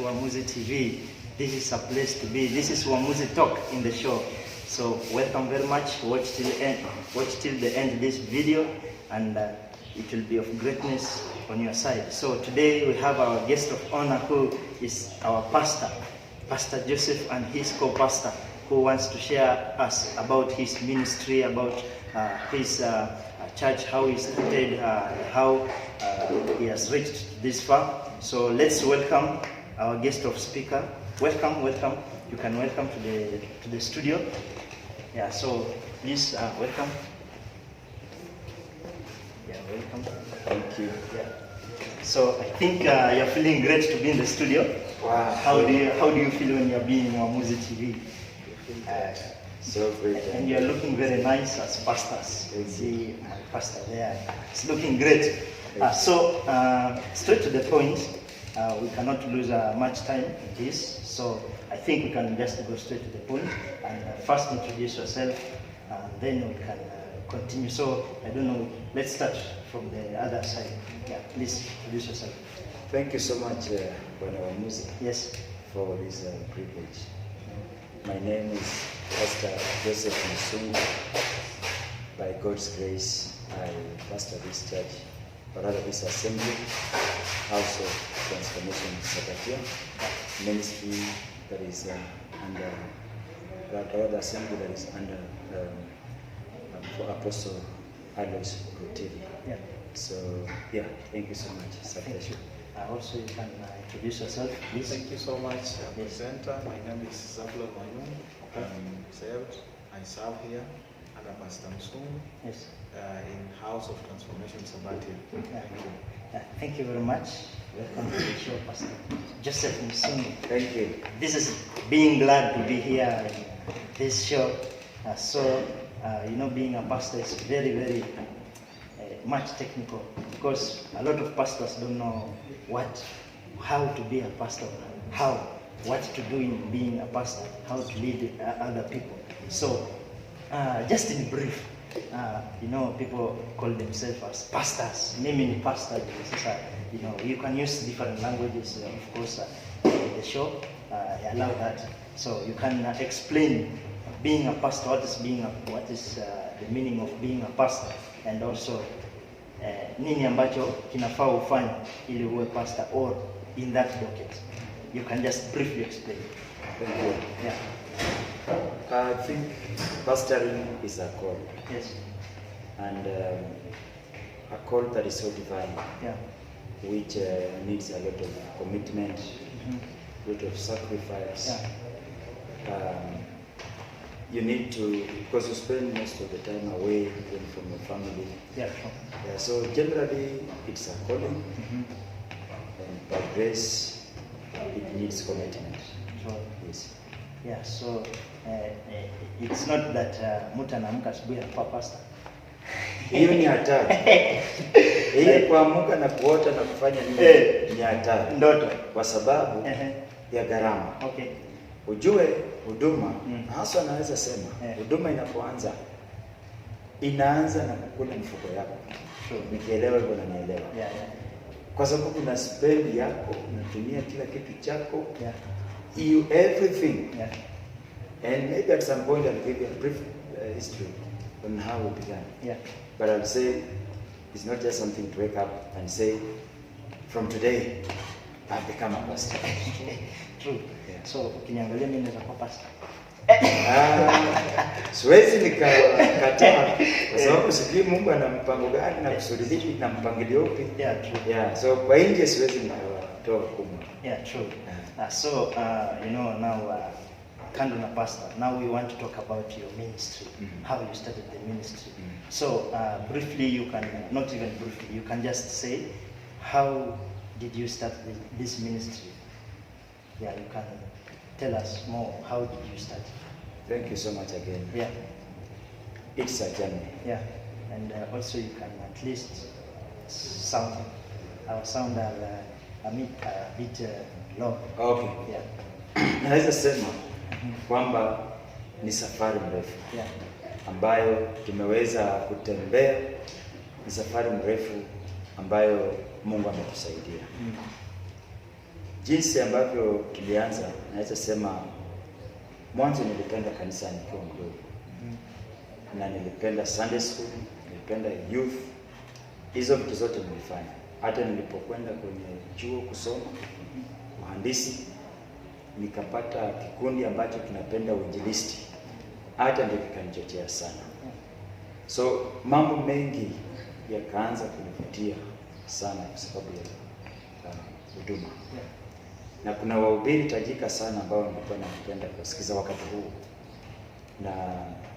to Wamuzi TV. This is a place to be. This is Wamuzi Talk in the show. So welcome very much. Watch till the end. Watch till the end this video, and it will be of greatness on your side. So today we have our guest of honor, who is our pastor, Pastor Joseph, and his co-pastor, who wants to share us about his ministry, about his church, how he started, how he has reached this far. So let's welcome our guest of speaker. Welcome. You can welcome to the studio. Yeah. So please welcome. Yeah, welcome. Thank you. Yeah. So I think you're feeling great to be in the studio. Wow. How do you feel when you're being in Wamuzi TV? So great. And you're looking very nice as pastors. You see my pastor there. It's looking great. So straight to the point. We cannot lose much time in this. So I think we can just go straight to the point and first introduce yourself, and then we can continue. So I don't know. Let's start from the other side. Yeah, please introduce yourself. Thank you so much, Bwana Wamuzi, Yes. for this privilege. My name is Pastor Joseph Musungu. By God's grace, I pastor this church, or rather this assembly, House of Transformation Sabatia, ministry that is under, or the assembly that is under Apostle Alois Rotili. Yeah. So, yeah, thank you so much. Thank you. Also, you can introduce yourself, please. Thank you so much, presenter. My name is Zabula Mayung. I serve here under Pastor Musungu, Yes. in House of Transformation Sabatia. Yeah. Thank you very much. Welcome to the show, Pastor Joseph Musungu. Thank you. This is being glad to be here in this show. Being a pastor is very, very much technical, because a lot of pastors don't know how to be a pastor, what to do in being a pastor, how to lead other people. So, just in brief, people call themselves as pastors. Mimi ni pastor. You can use different languages, of course, in the show. Allow that. So you can explain being a pastor. What is the meaning of being a pastor, and also nini ambacho kinafaa ufanye ili uwe pastor, or in that docket. You can just briefly explain. Thank you. Yeah. I think pastoring is a call. Yes. And a call that is so divine, Yeah. which needs a lot of commitment, a lot of sacrifice. Yeah. You need to, because you spend most of the time away from your family. Yeah. Sure. So generally, it's a calling, and by grace, it needs commitment. Sure. Yes. Yeah. So it's not that mtu anaamka asubuhi anakuwa pastor. Hiyo ni hatari. Ile kuamka na kuota na kufanya nini ni hatari. Ndoto. Kwa sababu ya gharama. Okay. Ujue huduma, hasa naweza sema, huduma inapoanza, inaanza na kukula mfuko yako. Sure. Nikielewa hivyo na nielewa. Yeah. Kwa sababu kuna spend yako, unatumia kila kitu chako. Yeah. You everything. Yeah. And maybe at some point I'll give you a brief history on how we began. Yeah. But I'll say it's not just something to wake up and say, from today, I've become a pastor. True. Yeah. So ukiniangalia mimi naweza kuwa pastor. Siwezi nikakataa kwa sababu sijui Mungu ana mpango gani na kusudi lipi na mpangilio upi. Yeah, true. Yeah, so kwa nje siwezi nikatoa hukumu. Yeah, true. Now kando na pastor, now we want to talk about your ministry, how you started the ministry. So briefly, you can, not even briefly, you can just say, how did you start this ministry? Yeah, you can tell us more. How did you start? Thank you so much again. Yeah. It's a journey. Yeah, and also you can at least sound our sound a bit low. Okay. Yeah. Naweza sema kwamba ni safari mrefu. Yeah. Ambayo tumeweza kutembea, ni safari mrefu ambayo Mungu ametusaidia. jinsi ambavyo tulianza, naweza sema mwanzo nilipenda kanisa nikiwa mdogo. Na nilipenda Sunday school, nilipenda youth. Hizo vitu zote nilifanya. Hata nilipokwenda kwenye chuo kusoma uhandisi, nikapata kikundi ambacho kinapenda uinjilisti. Hata ndio kikanichochea sana. So mambo mengi yakaanza kunivutia sana kwa sababu ya huduma. Na kuna wahubiri tajika sana ambao nilikuwa napenda kusikiza wakati huu. Na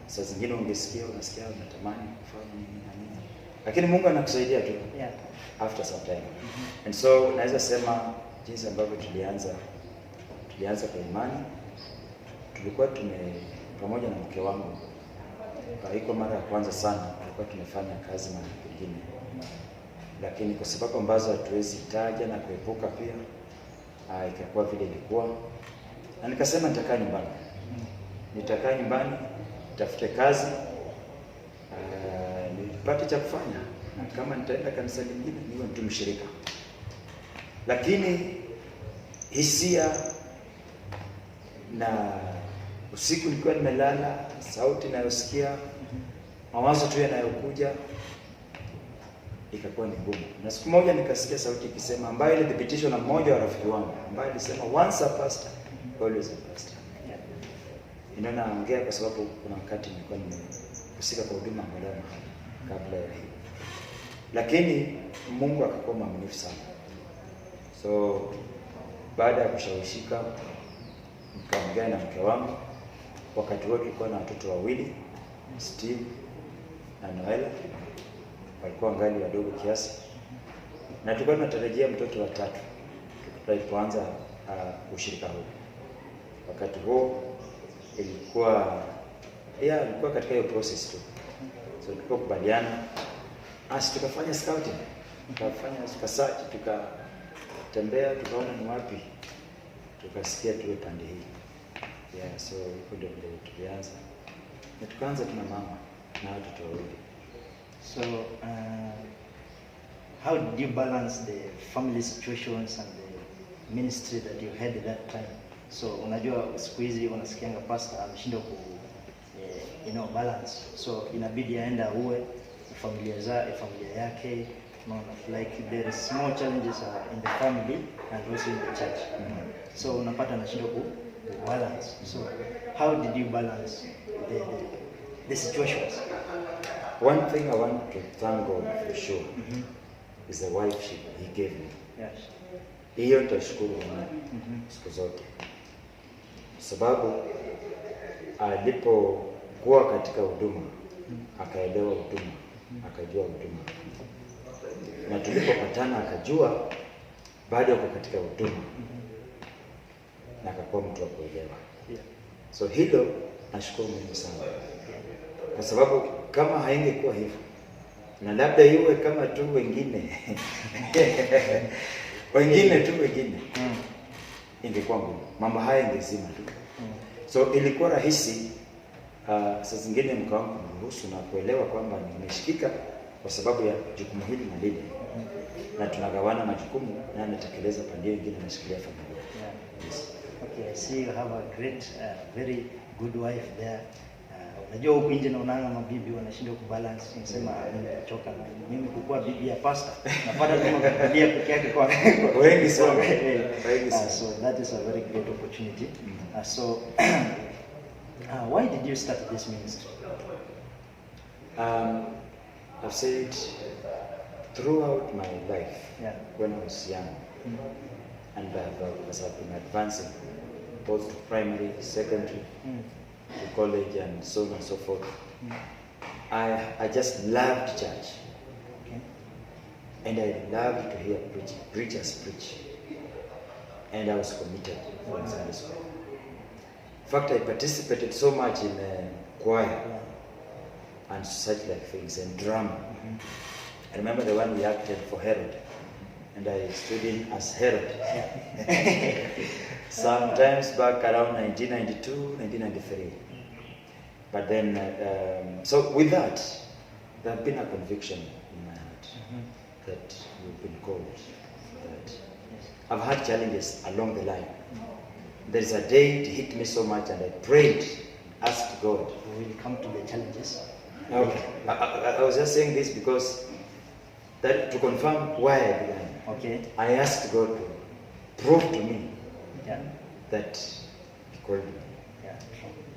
saa zingine unasikia unatamani kufanya nini na nini. Lakini Mungu anakusaidia tu. After some time. And so naweza sema jinsi ambavyo tulianza kwa imani. Tulikuwa pamoja na mke wangu. Haiko mara ya kwanza sana, tulikuwa tumefanya kazi mahali pengine. Lakini kwa sababu ambazo hatuwezi taja na kuepuka pia, ikakuwa vile ilikuwa. Na nikasema nitakaa nyumbani. Nitakaa nyumbani, nitafute kazi, nipate cha kufanya. Na kama nitaenda kanisa lingine, niwe mtu mshirika. Lakini hisia na usiku nilikuwa nimelala, sauti ninayosikia, mawazo tu yanayokuja, ikakuwa ni ngumu. Na siku moja nikasikia sauti ikisema, ambayo ilithibitishwa na mmoja wa rafiki wangu, ambaye alisema once a pastor, always a pastor. Naongea kwa sababu kuna wakati nilikuwa nimehusika kwa huduma angalau kabla ya hiyo. Lakini Mungu akakuwa mwaminifu sana. So baada ya kushawishika, nikaongea na mke wangu. Wakati wote tulikuwa na watoto wawili, Steve na Noela. Walikuwa ngali wadogo kiasi. Na tulikuwa tunatarajia mtoto wa tatu tulipoanza ushirika huu. Wakati huo ilikuwa katika hiyo process tu. So tulikuwa kubaliana, tukafanya scouting. Tukasearch, tukatembea, tukaona ni wapi. Tukasikia tuwe pande hii. So huko ndio tulianza. Na tukaanza tuna mama na watoto wawili. So how did you balance the family situations and the ministry that you had at that time? So unajua siku hizi unasikianga pastor ameshindwa balance. So inabidi aenda uwe familia yake. Like there is small challenges in the family and also in the church. So unapata anashindwa balance. So how did you balance the situations? One thing I want to thank God for sure is the wife he gave me. Yes. Hiyo nitashukuru Mungu siku zote. Sababu alipokuwa katika huduma, akaelewa huduma, akajua huduma. Na tulipopatana akajua bado yuko katika huduma. Na akakuwa mtu wa kuelewa. So hilo nashukuru Mungu sana. Kwa sababu kama haingekuwa hivyo, na labda iwe kama tu wengine ingekuwa ngumu. Mambo haya ingezima tu. So ilikuwa rahisi saa zingine mke wangu kumruhusu na kuelewa kwamba nimeshikika kwa sababu ya jukumu hili na lile. Na tunagawana majukumu na anatekeleza pande nyingine na shikilia familia. Yes. Okay, I see you have a great, very good wife there. Unajua huku nje naona mabibi wanashindwa kubalance. Nasema nimechoka mimi kukuwa bibi ya pastor. Napata kama kukalia peke yake kwa wengi sana. So that is a very great opportunity. So why did you start this ministry? I've said throughout my life, when I was young, and as I've been advancing, both to primary, secondary, to college, and so on and so forth, I just loved church. Okay. And I loved to hear preachers preach. And I was committed for Sunday school. In fact, I participated so much in choir and such like things, and drama. I remember the one we acted for Herod, and I stood in as Herod. Sometimes back around 1992, 1993. But then, so with that, there had been a conviction in my heart that we've been called for that. I've had challenges along the line. There's a day it hit me so much and I prayed, asked God. We will come to the challenges. Okay. I was just saying this because that to confirm why I began. Okay. I asked God to prove to me Yeah. that He called me. Yeah.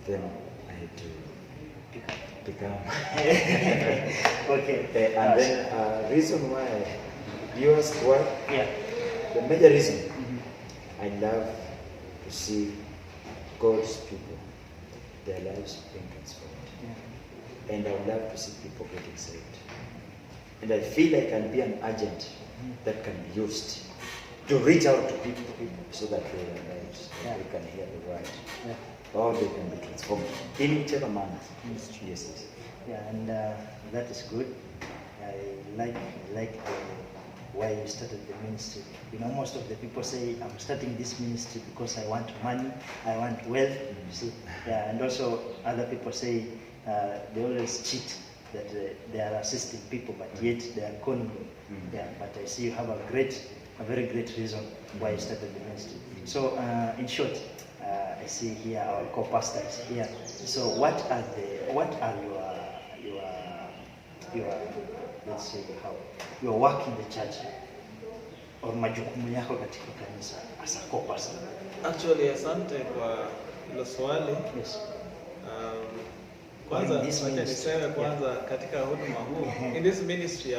Then I had to become. Okay. And then reason why you asked why? Yeah. The major reason I love to see God's people, their lives being transformed. Yeah. And I would love to see people getting saved. And I feel I can be an agent that can be used to reach out to people so that they realize that they can hear the word. Yeah. Or they can be transformed in whichever manner. Yes. Yeah, and that is good. I like why you started the ministry. You know, most of the people say, I'm starting this ministry because I want money, I want wealth. You see, yeah, and also other people say they always cheat that they are assisting people, but yet they are conning them. Yeah, but I see you have a very great reason why you started the ministry. So, in short, I see here our co-pastor is here. So, what are your let's say your work in the church or majukumu yako katika kanisa as a co-pastor? Actually, asante kwa hilo swali. Yes. Kwanza wacha niseme kwanza katika huduma huu in this ministry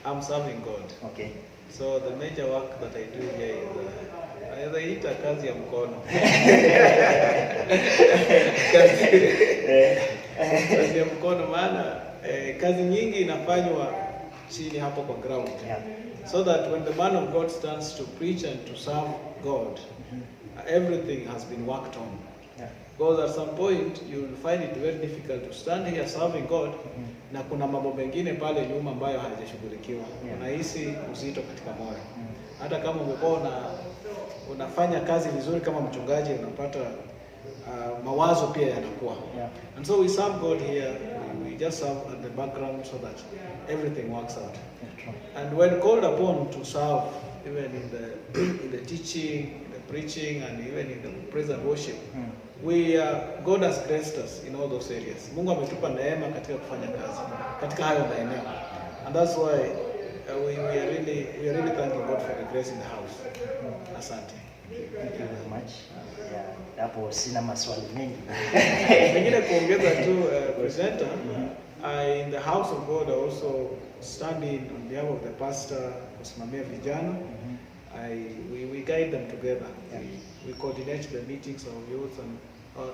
I'm serving God. Okay. So the major work that I do here is naita kazi ya mkono. Kazi ya mkono maana kazi nyingi inafanywa chini hapo kwa ground. Yeah. So that when the man of God stands to preach and to serve God, everything has been worked on. Yeah. Because at some point you will find it very difficult to stand here serving God na kuna mambo mengine pale nyuma ambayo hayajashughulikiwa. Unahisi uzito katika moyo. Hata kama umekuwa unafanya kazi vizuri kama mchungaji unapata mawazo pia yanakuwa. Yeah. And so we serve God here. We just serve at the background so that everything works out. Yeah, and when called upon to serve, even in the teaching, in the preaching, and even in the praise and worship, God has graced us in all those areas. Mungu ametupa neema katika kufanya kazi katika hayo maeneo, and that's why we are really thanking God for the grace in the house. Asante. Thank you very much. Hapo sina maswali mengi. Pengine kuongeza tu presenter, in the house of God I also stand in on behalf of the pastor kusimamia vijana. We guide them together. Yeah. We coordinate the meetings of youth and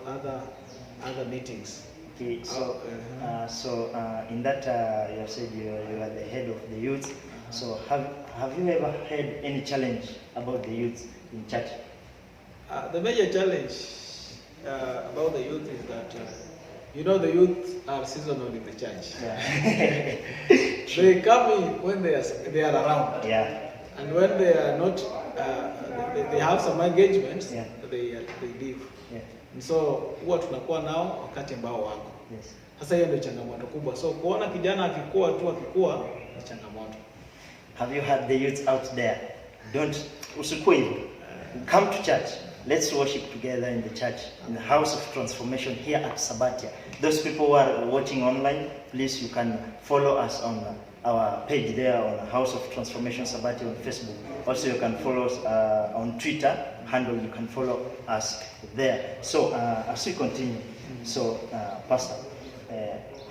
other meetings. Okay, so in that you have said you are the head of the youth. So have you ever had any challenge about the youth in church? The major challenge about the youth is that the youth are seasonal in the church. Yeah. They come in when they are around. Yeah. And when they are not, they have some engagements. Yeah. They leave. Yeah. And so huwa tunakuwa nao wakati ambao wako. Yes. Sasa hiyo ndio changamoto kubwa. So kuona kijana akikua ni changamoto. Have you had the youth out there? Usikue hivyo. Come to church. Let's worship together in the church, in the house of transformation here at Sabatia. Those people who are watching online, please, you can follow us on our page there on House of Transformation Sabatia on Facebook. Also, you can follow us on Twitter handle. You can follow us there. So, as we continue, so Pastor,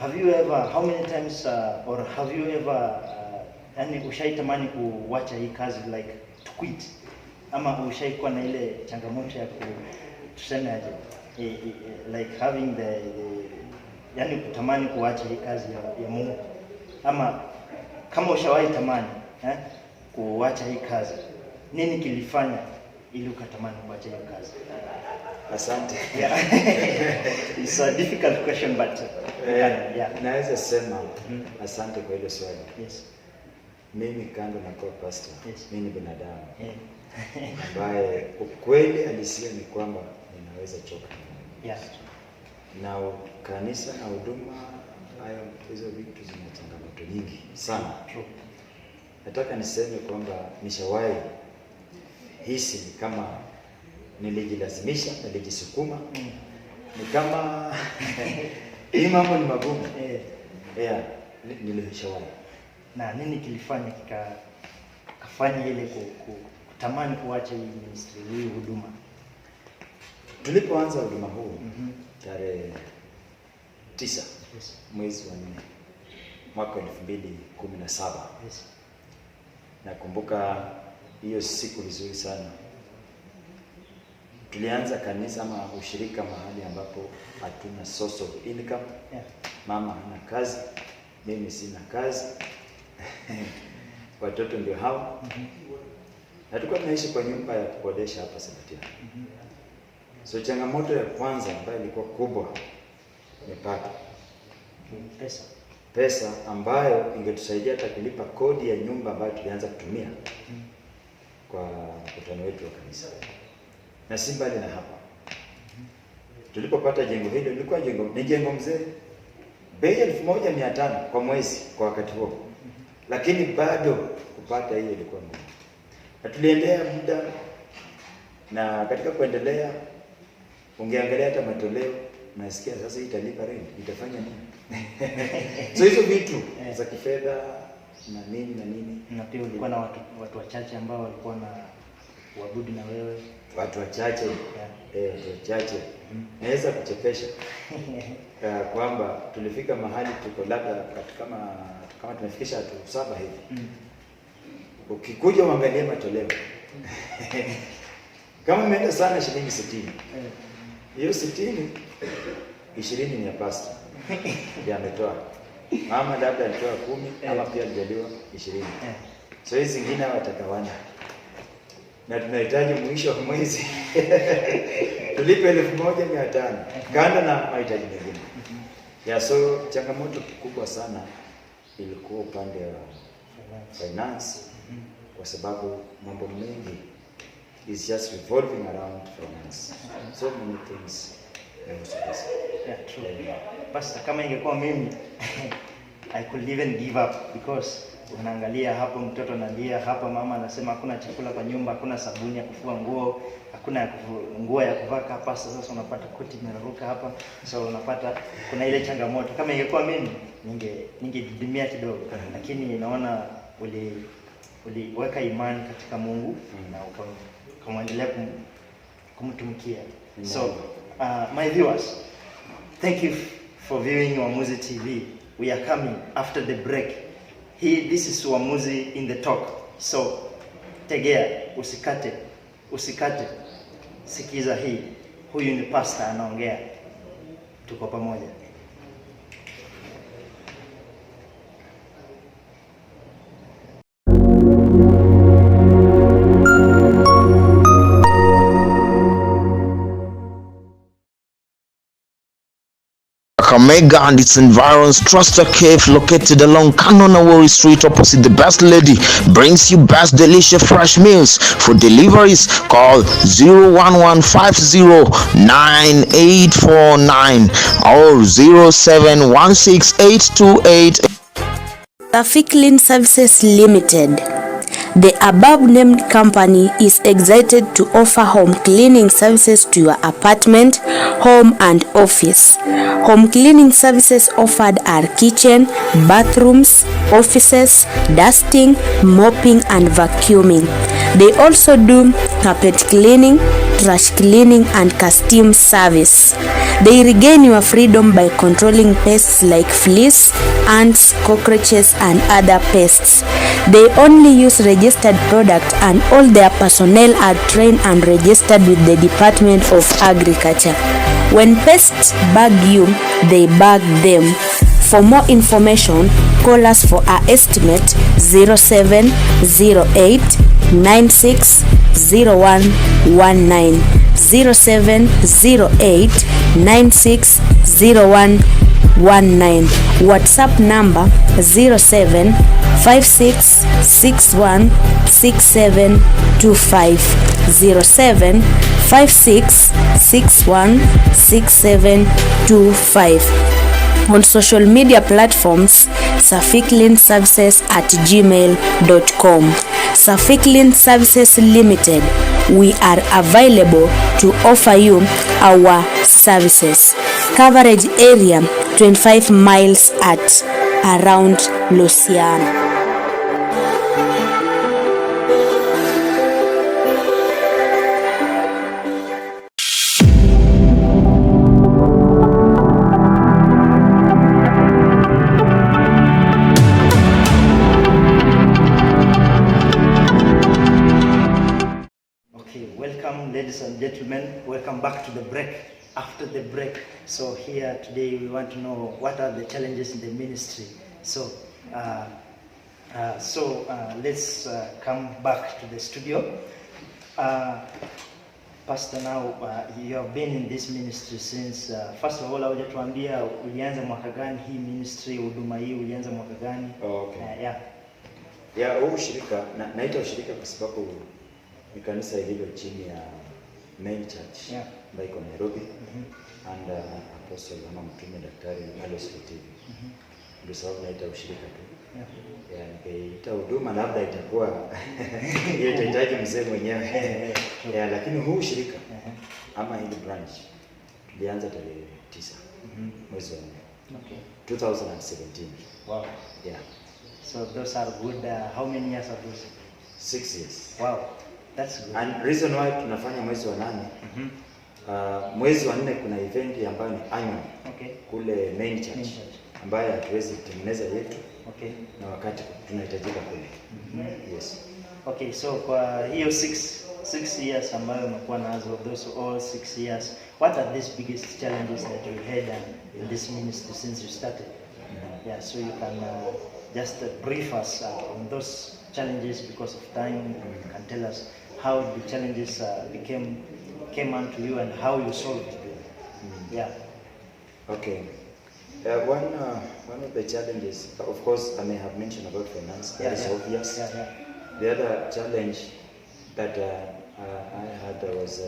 have you ever, how many times, or have you ever, ushaitamani kuwacha hii kazi, like to quit? Ama ushaikuwa na ile changamoto ya tuseme aje, like having yani kutamani kuacha hii kazi ya Mungu, ama kama ushawahi tamani kuacha hii kazi, nini kilifanya ili ukatamani kuacha hiyo kazi? Asante. Yeah. It's a difficult question, but yeah. Naweza sema asante kwa ile swali. Yes. Mimi kando na kwa pastor, yes. Mimi ni binadamu. Yeah. Ambaye ukweli alisia ni kwamba ninaweza choka. Yeah. Na kanisa na huduma hayo hizo vitu zina changamoto nyingi sana. True. Nataka niseme kwamba nishawahi hisi ni kama nilijilazimisha, nilijisukuma. Ni kama hii mambo ni magumu. Nilishauri. Na nini kilifanya kafanya ile kutamani kuacha hii ministry, hii huduma? Tulipoanza huduma huu tarehe 9 mwezi wa 4 mwaka 2017. Nakumbuka hiyo siku vizuri sana. Tulianza kanisa ama ushirika mahali ambapo hatuna source of income. Mama hana kazi, mimi sina kazi. Watoto ndio hao. Na tulikuwa tunaishi kwa nyumba ya kukodesha hapa Sabatia. So changamoto ya kwanza ambayo ilikuwa kubwa ni pesa ambayo ingetusaidia hata kulipa kodi ya nyumba ambayo tulianza kutumia kwa mkutano wetu wa kanisa. Na si mbali na hapa. Tulipopata jengo hilo, lilikuwa jengo mzee. Bei 1500 kwa mwezi kwa wakati huo. Lakini bado kupata hiyo ilikuwa ngumu. Na tuliendelea muda, na katika kuendelea ungeangalia hata matoleo, nasikia sasa italipa rent, itafanya nini? So hizo vitu za kifedha na nini. Na pia ulikuwa na watu wachache ambao walikuwa na kuabudu na wewe. Watu wachache. Watu wachache. Naweza kuchekesha. Kwamba tulifika mahali tuko labda kama tumefikisha watu 7 hivi. Ukikuja uangalie matoleo. Kama umeenda sana shilingi 60. Hiyo 60, 20 ni ya pastor. Ndiye ametoa. Mama labda alitoa 10 ama pia alijaliwa 20. So hizi zingine watagawana. Na tunahitaji mwisho wa mwezi tulipe 1500 kando na mahitaji mengine. So changamoto kubwa sana ilikuwa upande wa finance, kwa sababu mambo mengi is just revolving around finance. So many things. True. Pastor, kama ingekuwa mimi I could even give up, because unaangalia hapo mtoto analia, hapa mama anasema hakuna chakula kwa nyumba, hakuna sabuni ya kufua nguo, hakuna nguo ya kuvaa hapa. Sasa unapata koti imeraruka hapa. So unapata kuna ile changamoto. Kama ingekuwa mimi ningedidimia kidogo, lakini naona uliweka imani katika Mungu na ukamwendelea kumtumikia. So my viewers, thank you for viewing Uamuzi TV. We are coming after the break. This is Uamuzi in the talk. So tegea, usikate. Sikiza hii. Huyu ni pastor anaongea. Tuko pamoja. Kakamega and its environs, trust a cave located along Kanonawori Street opposite the Best Lady brings you best delicious fresh meals. For deliveries, call 011509849 or 0716828. Clean Services Limited. The above-named company is excited to offer home cleaning services to your apartment, home and office. Home cleaning services offered are kitchen, bathrooms, offices, dusting, mopping and vacuuming. They also do carpet cleaning, trash cleaning and custom service. They regain your freedom by controlling pests like fleas, ants, cockroaches and other pests. They only use registered product and all their personnel are trained and registered with the Department of Agriculture. When pests bug you, they bug them. For more information, call us for our estimate 0708 960119 0708 960119. WhatsApp number 0756616725 0756616725. On social media platforms, safiklinservices@gmail.com. Safi Clean Services Limited, we are available to offer you our services. Coverage area 25 miles at around Luciana. Welcome, ladies and gentlemen. Welcome back to the break. After the break, so here today we want to know what are the challenges in the ministry. So, let's come back to the studio. Pastor, now you have been in this ministry since first of all, hujatuambia ulianza mwaka gani hii ministry, huduma hii ulianza mwaka gani? Huu ushirika naita ushirika kwa sababu ni kanisa lililo chini ya main church ambayo iko Nairobi and apostle ama mtume daktari Alois Lutivi. Ndio sababu naita ushirika tu. Nikaita huduma labda itakuwa itahitaji mzee mwenyewe. Lakini huu ushirika ama hii branch tulianza tarehe 9 mwezi wa 4 2017. Wow. So those are good. How many years are those? 6 years. Wow. That's good. And reason why tunafanya mwezi wa 8, mwezi wa 4 kuna event ambayo ni annual kule main church ambayo hatuwezi kutengeneza yetu na wakati tunahitajika kule. Yes. Okay, so kwa hiyo 6 years ambayo umekuwa nazo, those all 6 years, what are these biggest challenges that you had in this ministry since you started? So you can just brief us on those challenges because of time. You can tell us how the challenges came onto you and how you solved them. Okay. One of the challenges, of course, I may have mentioned about finance. That is obvious. The other challenge that I had was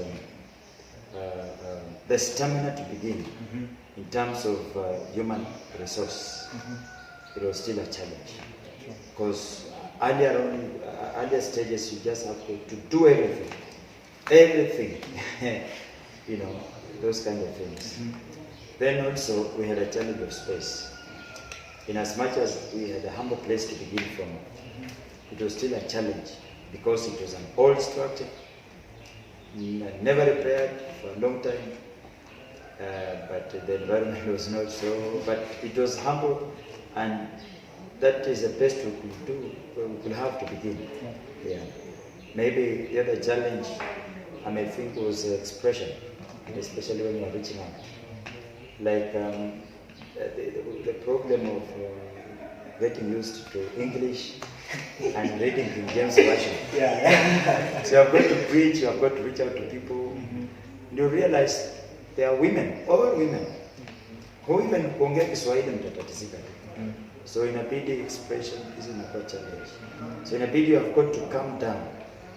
the stamina to begin. In terms of human resource, it was still a challenge because earlier stages you just have to do everything, those kind of things. Then also we had a challenge of space. In as much as we had a humble place to begin from, it was still a challenge because it was an old structure, never repaired for a long time, but the environment was not so, but it was humble, and that is the best we could do, we could have to begin. Maybe the other challenge I may think was expression, especially when you are reaching out. Like the problem of getting used to English and reading King James Version. So you have got to preach, you have got to reach out to people. You realize there are women, all women, who even kuongea Kiswahili mtatatizika. So inabidi expression is a challenge. So inabidi you have got to come down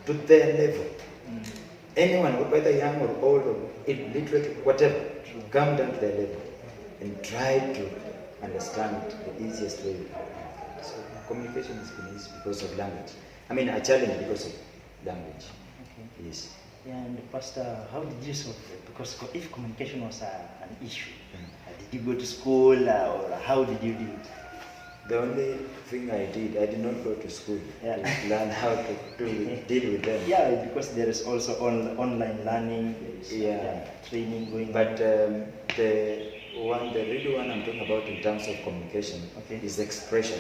to their level. Anyone, whether young or old or illiterate, whatever, come down to their level and try to understand the easiest way. So communication has been easy because of language. I mean, a challenge because of language. Yes. And Pastor, how did you solve it? Because if communication was an issue, did you go to school or how did you do it? The only thing I did not go to school. Learn how to deal with them. Because there is also online learning, training going. But the real one I'm talking about in terms of communication is expression.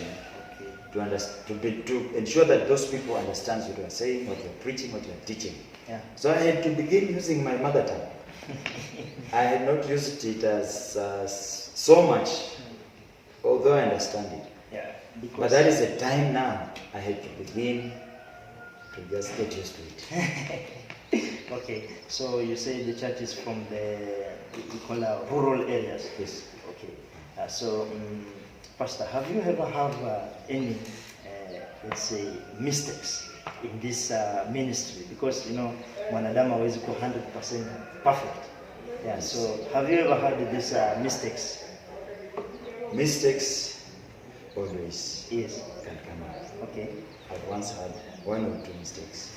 To ensure that those people understand what you are saying, what you are preaching, what you are teaching. So I had to begin using my mother tongue. I had not used it as so much, although I understand it. But that is the time now I had to begin to just get used to it. Okay, so you say the church is from the rural areas. Yes. Okay. Pastor, have you ever have any, let's say, mistakes in this ministry? Because mwanadamu hawezi kuwa 100% perfect. So have you ever had these mistakes? Mistakes always can come out. Okay. I've once had 1 or 2 mistakes.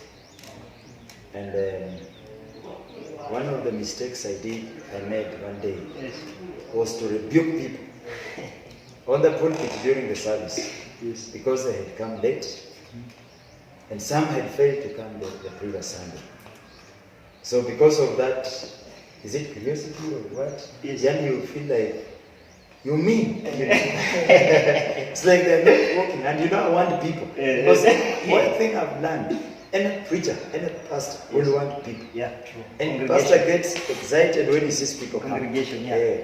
And one of the mistakes I made one day was to rebuke people on the pulpit during the service because they had come late and some had failed to come the previous Sunday. So because of that, is it curiosity or what? Then you feel like, you mean? It's like they're not walking, and you know I want people. Because one thing I've learned, any preacher, any pastor will want people. Yeah, true. And pastor gets excited when he sees people come. Congregation, yeah.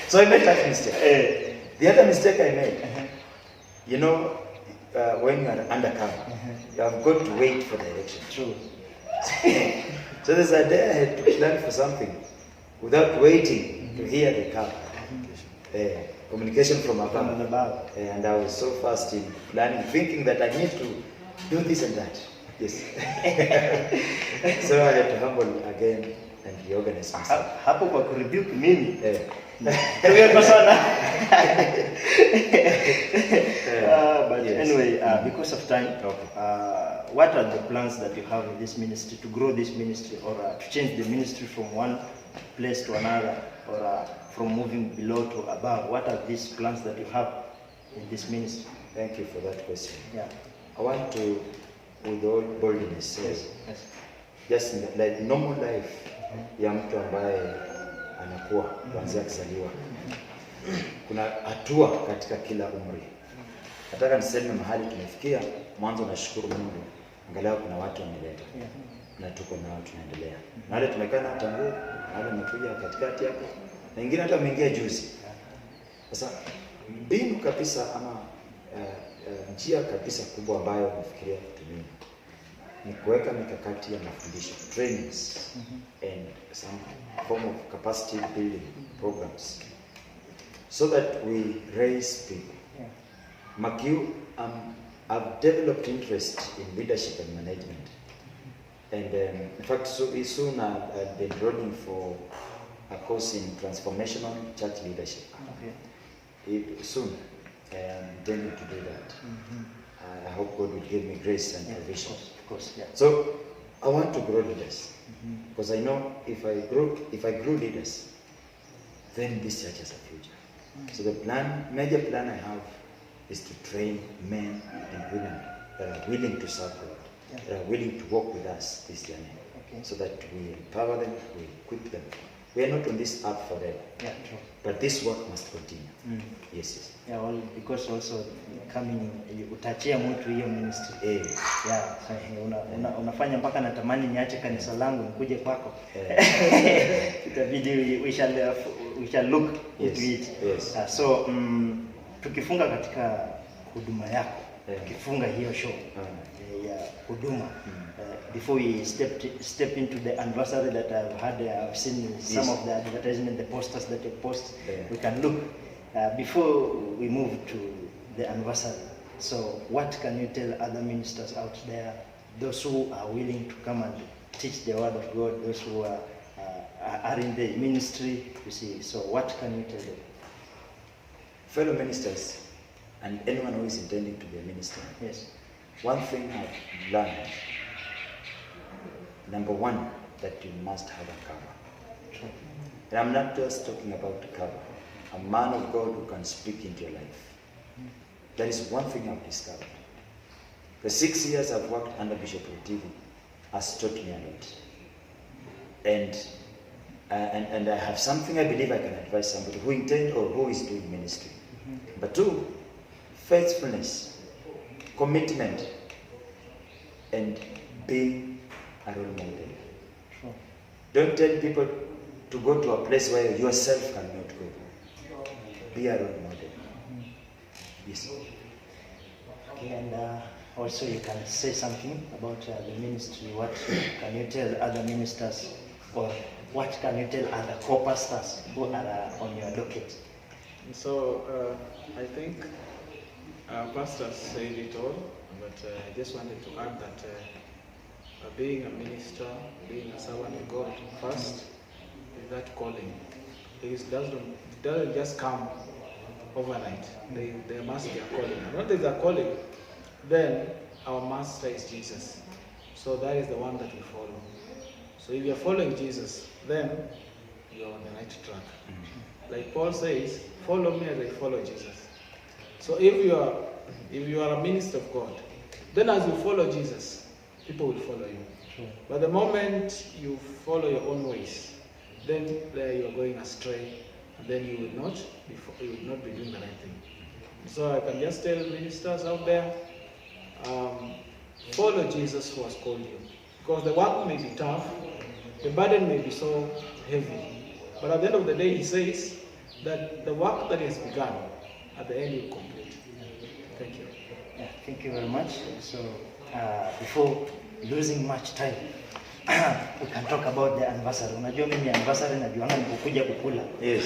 So I made that mistake. The other mistake I made, you know, when you are undercover, you have got to wait for direction. True. So there's a day I had to plan for something without waiting to hear the call. Communication from above. And I was so fast in planning, thinking that I need to do this and that. Yes. So I had to humble again and reorganize myself. Hapo kwa kurebuke mimi. But anyway, because of time, what are the plans that you have in this ministry to grow this ministry, or to change the ministry from one place to another, or from moving below to above? What are these plans that you have in this ministry? Thank you for that question. Yeah. I want to, with all boldness, say, just in like normal life ya mtu ambaye anakuwa kuanzia kuzaliwa. Kuna hatua katika kila umri. Nataka niseme mahali tumefikia, mwanzo nashukuru Mungu, angalau kuna watu wameleta. Na tuko nao tunaendelea. Na wale tumekaa na tangu, na wale wamekuja katikati hapo, na wengine hata wameingia juzi. Sasa mbinu kabisa ama njia kabisa kubwa ambayo nafikiria kutumia ni kuweka mikakati ya mafundisho, trainings and some form of capacity building programs, so that we raise people. Makiu, I've developed interest in leadership and management, and in fact, soon I'll be enrolling for a course in transformational church leadership. Soon, I am intending to do that. I hope God will give me grace and provision. Of course, yeah. So I want to grow leaders, because I know if I grow leaders, then this church has a future. So the major plan I have is to train men and women that are willing to serve God, that are willing to walk with us this journey, so that we empower them, we equip them. We are not on this earth forever. Yeah, true. But this work must continue. Yes. Yeah, well, because also coming utachia mtu hiyo ministry. Yeah, unafanya mpaka natamani niache kanisa langu nikuje kwako. Itabidi we shall look into it. Yes. So tukifunga katika huduma yako, tukifunga hiyo show ya huduma, before we step into the anniversary that I've seen some of the advertisement, the posters that you post, we can look before we move to the anniversary. So what can you tell other ministers out there, those who are willing to come and teach the word of God, those who are in the ministry, you see? So what can you tell them? Fellow ministers and anyone who is intending to be a minister. Yes. One thing I've learned, number one, that you must have a cover. True. And I'm not just talking about the cover. A man of God who can speak into your life. That is one thing I've discovered. The 6 years I've worked under Bishop Otivi has taught me a lot. And I have something I believe I can advise somebody who intends or who is doing ministry. But two, faithfulness, commitment, and being a role model. Sure. Don't tell people to go to a place where you yourself cannot go. Be a role model. Yes. Okay, and also you can say something about the ministry. What can you tell other ministers, or what can you tell other co-pastors who are on your docket? So I think pastors said it all, but I just wanted to add that being a minister, being a servant of God, first is that calling. It doesn't just come overnight. There must be a calling. And when there's a calling, then our master is Jesus. So that is the one that we follow. So if you're following Jesus, then you're on the right track. Like Paul says, follow me as I follow Jesus. So if you are a minister of God, then as you follow Jesus, people will follow you. Sure. But the moment you follow your own ways, then there you are going astray, and then you will not be doing the right thing. So I can just tell ministers out there, follow Jesus who has called you. Because the work may be tough, the burden may be so heavy, but at the end of the day, he says that the work that he has begun, at the end, he will complete. Thank you. Yeah, thank you very much. So before losing much time, we can talk about the anniversary. Unajua mimi anniversary najuanga ni kukuja kukula. Yes.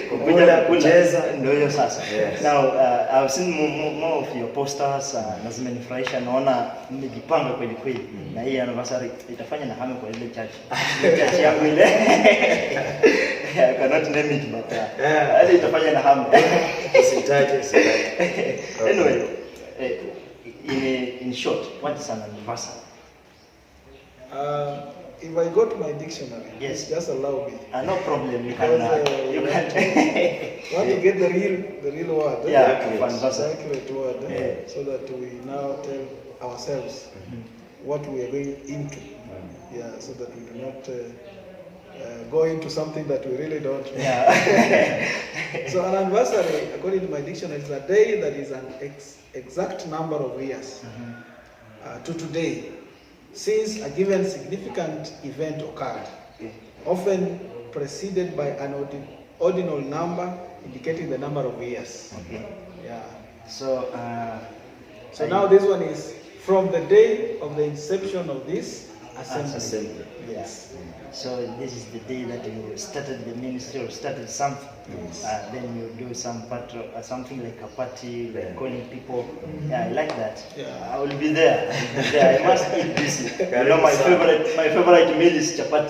Kukuja kucheza ndio hiyo sasa. Yes. Now I've seen more of your posters na zimenifurahisha, naona mmejipanga kweli kweli. Na hii anniversary itafanya na hame kwa ile church. Church yangu ile. I cannot name it, but itafanya na hame. Sitaje. Anyway, in short, what is an anniversary? If I go to my dictionary, Yes. just allow me. No problem. You Because, can. You can. want to get the real word, Yeah, the anniversary. accurate word, Yeah. so that we now tell ourselves what we are going into. Yeah, so that we do not go into something that we really don't know. Yeah. So an anniversary, according to my dictionary, is a day that is an exact number of years to today, since a given significant event occurred, often preceded by an ordinal number indicating the number of years. Okay. Yeah. So. Now this one is from the day of the inception of this assembly. Yes. So this is the day that you started the ministry or started something. Yes. Then you do some part of, something like a party, like calling people. Yeah, I like that. Yeah. I will be there. I must eat this. You know, my favorite meal is chapati.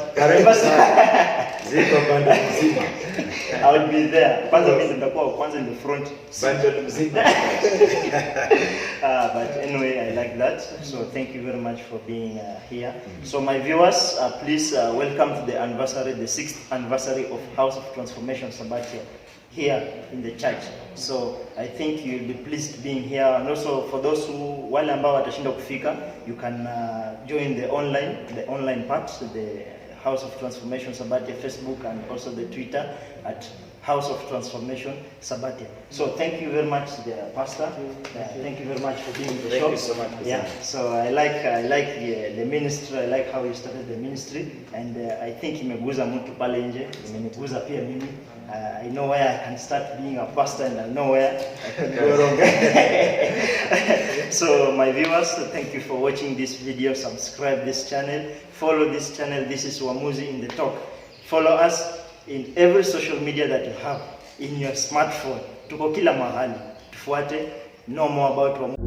Ziko bando mzima. I will be there. Kwanza mimi nitakuwa kwanza in the front. Bando mzima. But anyway, I like that. So thank you very much for being here. So my viewers, please welcome to the anniversary, the 6th anniversary of House of Transformation Sabatia here in the church. So I think you'll be pleased being here, and also for those who wale ambao watashinda kufika, you can join the online part, the House of Transformation Sabatia Facebook, and also the Twitter at House of Transformation Sabatia. So thank you very much, the pastor. Thank you very much for being in the Thank shop. you so much. Yeah. So I like the ministry. I like how you started the ministry, and I think imeguza mtu pale nje, imeniguza pia mimi. I know where I can start being a pastor, and I know where I can go wrong. So my viewers, thank you for watching this video. Subscribe this channel, follow this channel. This is Wamuzi in the Talk. Follow us in every social media that you have in your smartphone. Tuko kila mahali. Tufuate, know more about Wamuzi.